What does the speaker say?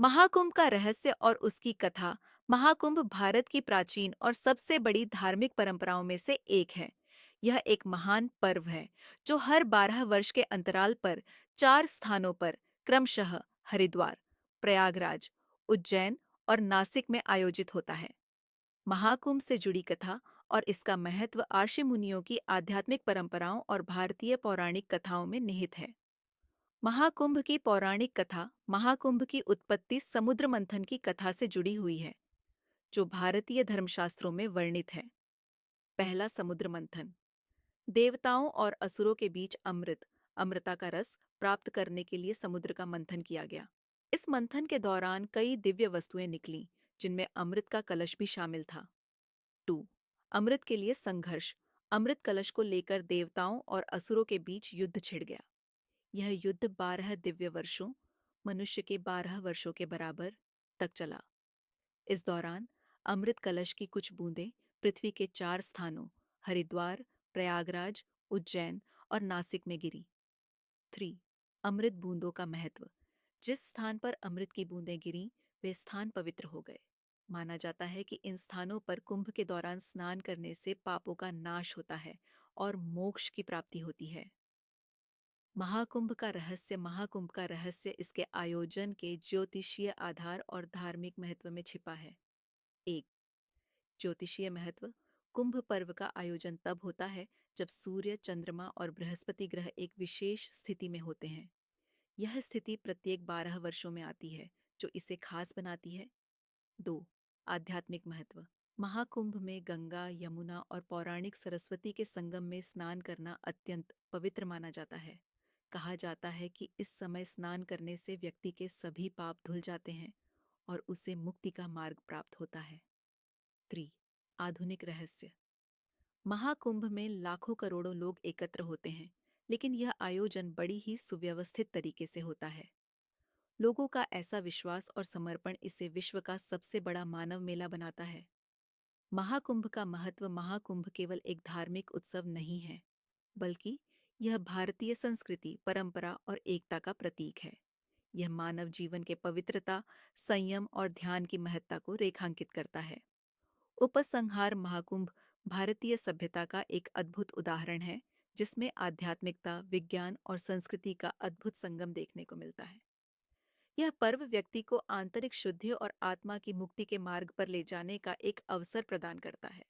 महाकुंभ का रहस्य और उसकी कथा। महाकुंभ भारत की प्राचीन और सबसे बड़ी धार्मिक परंपराओं में से एक है। यह एक महान पर्व है जो हर 12 वर्ष के अंतराल पर 4 स्थानों पर क्रमशः हरिद्वार, प्रयागराज, उज्जैन और नासिक में आयोजित होता है। महाकुंभ से जुड़ी कथा और इसका महत्व आर्षि मुनियों की आध्यात्मिक परंपराओं और भारतीय पौराणिक कथाओं में निहित है। महाकुंभ की पौराणिक कथा। महाकुंभ की उत्पत्ति समुद्र मंथन की कथा से जुड़ी हुई है, जो भारतीय धर्मशास्त्रों में वर्णित है। पहला समुद्र मंथन। देवताओं और असुरों के बीच अमृता का रस प्राप्त करने के लिए समुद्र का मंथन किया गया। इस मंथन के दौरान कई दिव्य वस्तुएं निकलीं, जिनमें अमृत का कलश भी शामिल था। 2 अमृत के लिए संघर्ष। अमृत कलश को लेकर देवताओं और असुरों के बीच युद्ध छिड़ गया। यह युद्ध 12 दिव्य वर्षों, मनुष्य के 12 वर्षों के बराबर तक चला। इस दौरान अमृत कलश की कुछ बूंदें पृथ्वी के 4 स्थानों हरिद्वार, प्रयागराज, उज्जैन और नासिक में गिरी। 3 अमृत बूंदों का महत्व। जिस स्थान पर अमृत की बूंदें गिरीं, वे स्थान पवित्र हो गए। माना जाता है कि इन स्थानों पर कुंभ के दौरान स्नान करने से पापों का नाश होता है और मोक्ष की प्राप्ति होती है। महाकुंभ का रहस्य। महाकुंभ का रहस्य इसके आयोजन के ज्योतिषीय आधार और धार्मिक महत्व में छिपा है। 1 ज्योतिषीय महत्व। कुंभ पर्व का आयोजन तब होता है जब सूर्य, चंद्रमा और बृहस्पति ग्रह एक विशेष स्थिति में होते हैं। यह स्थिति प्रत्येक 12 वर्षों में आती है, जो इसे खास बनाती है। 2 आध्यात्मिक महत्व। महाकुंभ में गंगा, यमुना और पौराणिक सरस्वती के संगम में स्नान करना अत्यंत पवित्र माना जाता है। कहा जाता है कि इस समय स्नान करने से व्यक्ति के सभी पाप धुल जाते हैं और उसे मुक्ति का मार्ग प्राप्त होता है। 3 आधुनिक रहस्य। महाकुंभ में लाखों करोड़ों लोग एकत्र होते हैं, लेकिन यह आयोजन बड़ी ही सुव्यवस्थित तरीके से होता है। लोगों का ऐसा विश्वास और समर्पण इसे विश्व का सबसे बड़ा मानव मेला बनाता है। महाकुंभ का महत्व। महाकुंभ केवल एक धार्मिक उत्सव नहीं है, बल्कि यह भारतीय संस्कृति, परंपरा और एकता का प्रतीक है। यह मानव जीवन के पवित्रता, संयम और ध्यान की महत्ता को रेखांकित करता है। उपसंहार। महाकुंभ भारतीय सभ्यता का एक अद्भुत उदाहरण है, जिसमें आध्यात्मिकता, विज्ञान और संस्कृति का अद्भुत संगम देखने को मिलता है। यह पर्व व्यक्ति को आंतरिक शुद्धि और आत्मा की मुक्ति के मार्ग पर ले जाने का एक अवसर प्रदान करता है।